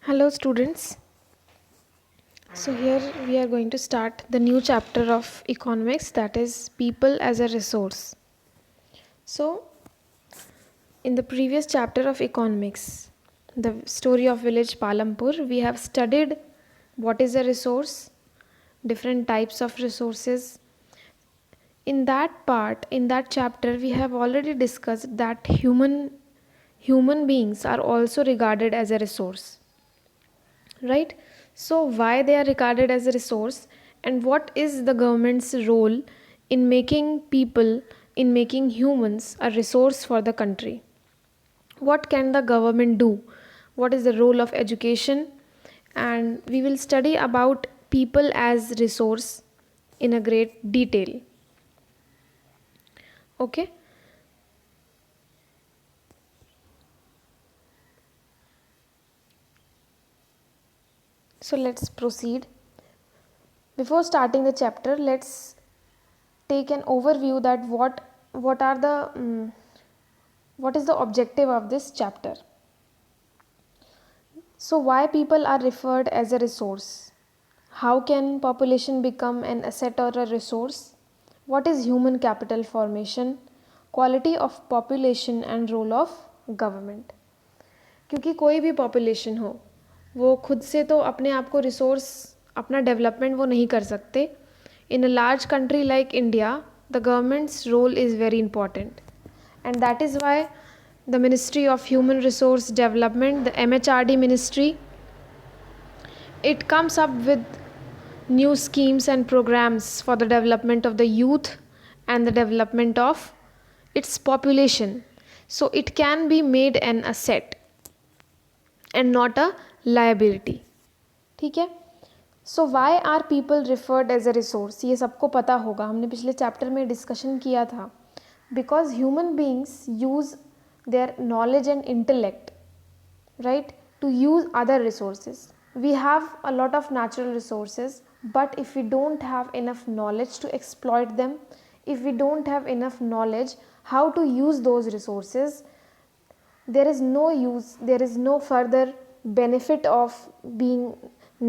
Hello, students. So, here we are going to start the new chapter of economics, that is, people as a resource. So, in the previous chapter of economics, the story of village Palampur, we have studied what is a resource, different types of resources. In that part, in that chapter, we have already discussed that human beings are also regarded as a resource, right? So why they are regarded as a resource, and what is the government's role in making people, in making humans a resource for the country? What can the government do? What is the role of education? And we will study about people as resource in a great detail. Okay. So let's proceed. Before starting the chapter, let's take an overview that what are the what is the objective of this chapter. So why people are referred as a resource? How can population become an asset or a resource? What is human capital formation? Quality of population and role of government. क्योंकि कोई भी population हो, वो खुद से तो अपने आप को रिसोर्स, अपना डेवलपमेंट वो नहीं कर सकते. In a large country like India, the government's role is very important, and that is why the Ministry of Human Resource Development, the MHRD ministry, it comes up with new schemes and programs for the development of the youth and the development of its population, so it can be made an asset and not a liability. ठीक है. So why are people referred as a resource, ये सबको पता होगा, हमने पिछले chapter में discussion किया था. Because human beings use their knowledge and intellect, right, to use other resources. We have a lot of natural resources, but if we don't have enough knowledge to exploit them, if we don't have enough knowledge how to use those resources, there is no use, there is no further benefit of being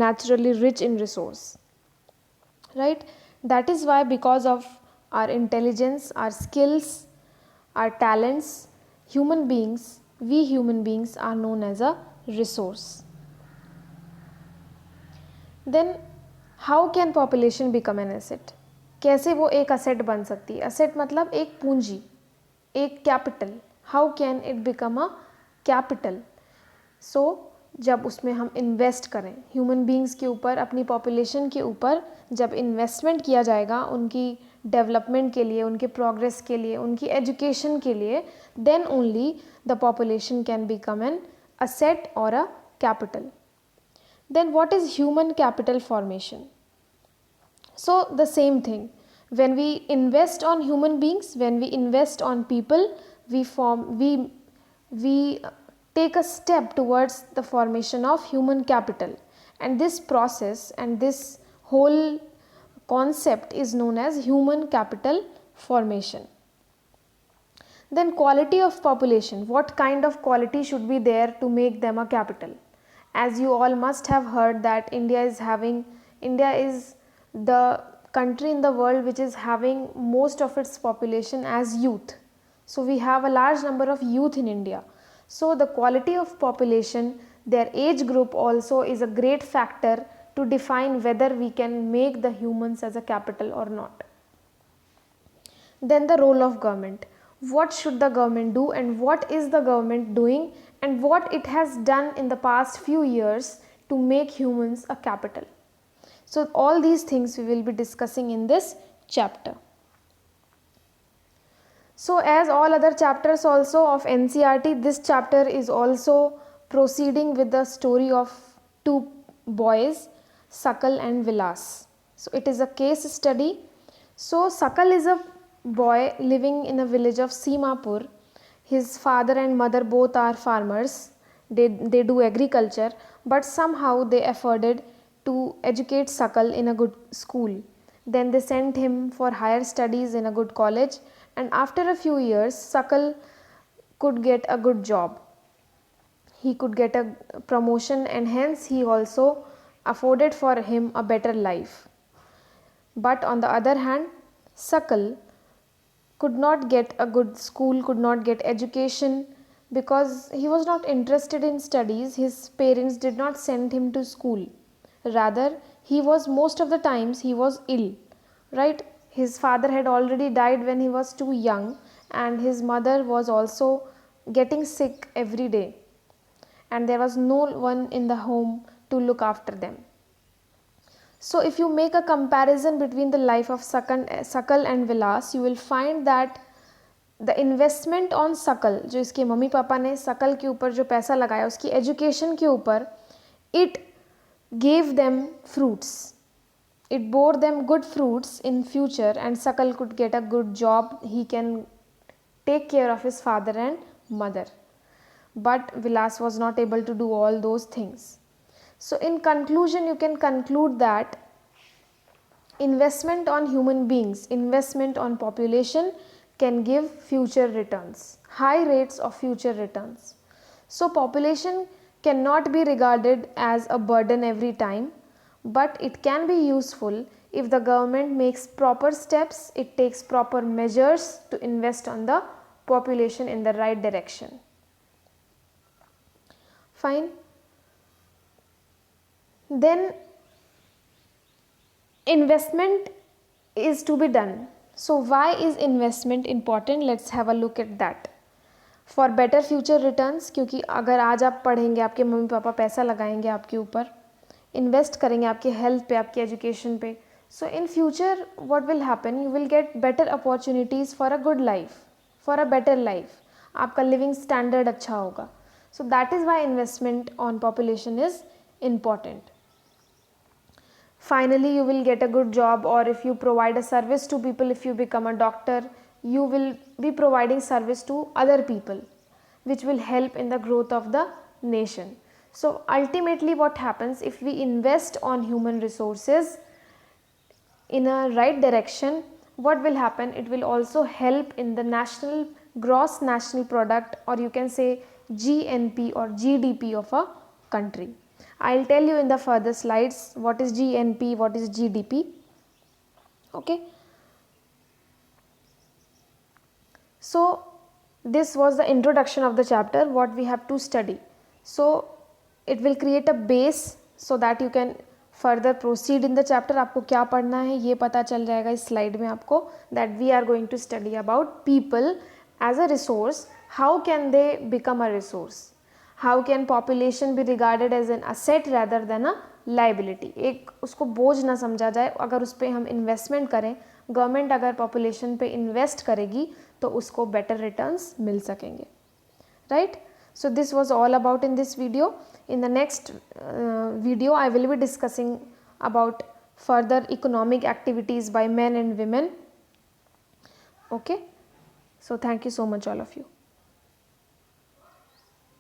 naturally rich in resource, right? That is why, because of our intelligence, our skills, our talents, human beings, we human beings are known as a resource. Then how can population become an asset? कैसे वो एक asset बन सकती है? asset मतलब एक पूंजी, एक capital. how can it become a capital? so जब उसमें हम इन्वेस्ट करें ह्यूमन बींग्स के ऊपर, अपनी पॉपुलेशन के ऊपर, जब इन्वेस्टमेंट किया जाएगा उनकी डेवलपमेंट के लिए, उनके प्रोग्रेस के लिए, उनकी एजुकेशन के लिए, then only the population can become an asset और a capital. Then what is human capital formation? So the same thing, when we invest on human beings, when we invest on people, we take a step towards the formation of human capital, and this process and this whole concept is known as human capital formation. Then quality of population, what kind of quality should be there to make them a capital? As you all must have heard that India is the country in the world which is having most of its population as youth. So we have a large number of youth in India. So the quality of population, their age group also is a great factor to define whether we can make the humans as a capital or not. Then the role of government. What should the government do, and what is the government doing, and what it has done in the past few years to make humans a capital? So all these things we will be discussing in this chapter. So as all other chapters also of NCERT, this chapter is also proceeding with the story of two boys, Sakal and Vilas. So it is a case study. So Sakal is a boy living in a village of Simapur. His father and mother both are farmers. They do agriculture, but somehow they afforded to educate Sakal in a good school. Then they sent him for higher studies in a good college, and after a few years Sakal could get a good job. he could get a promotion, and hence he also afforded for him a better life. But on the other hand, Sakal could not get a good school, could not get education, because he was not interested in studies. His parents did not send him to school. Rather, he was, most of the times he was ill, right? His father had already died when he was too young, and his mother was also getting sick every day, and there was no one in the home to look after them. So if you make a comparison between the life of Sakal and Vilas, you will find that the investment on Sakal, जो इसके mummy papa ने Sakal के ऊपर जो पैसा लगाया उसकी education के ऊपर, it gave them fruits. It bore them good fruits in future, and Sakal could get a good job. He can take care of his father and mother. But Vilas was not able to do all those things. So in conclusion, you can conclude that investment on human beings, investment on population can give future returns, high rates of future returns. So population cannot be regarded as a burden every time, but it can be useful if the government makes proper steps, it takes proper measures to invest on the population in the right direction. Fine. Then investment is to be done. So why is investment important? Let's have a look at that. For better future returns, क्योंकि अगर आज आप पढ़ेंगे, आपके mummy papa पैसा लगाएंगे आपके ऊपर, इन्वेस्ट करेंगे आपके हेल्थ पे, आपके एजुकेशन पे, so in future what will happen, you will get better opportunities for a good life, for a better life. आपका लिविंग स्टैंडर्ड अच्छा होगा. So that is why investment on population is important. Finally, you will get a good job, or if you provide a service to people, if you become a doctor, you will be providing service to other people, which will help in the growth of the nation. So ultimately what happens, if we invest on human resources in a right direction, what will happen, it will also help in the national gross national product, or you can say GNP or GDP of a country. I'll tell you in the further slides what is GNP, what is GDP. Okay. So this was the introduction of the chapter, what we have to study. So it will create a base so that you can further proceed in the chapter. आपको क्या पढ़ना है ये पता चल जाएगा इस slide में आपको, that we are going to study about people as a resource. How can they become a resource? How can population be regarded as an asset rather than a liability? एक उसको बोझ ना समझा जाए. अगर उस पर हम इन्वेस्टमेंट करें, गवर्नमेंट अगर पॉपुलेशन पे इन्वेस्ट करेगी तो उसको बेटर रिटर्न्स मिल सकेंगे. Right. So this was all about in this video. In the next video I will be discussing about further economic activities by men and women. Okay. So thank you so much all of you.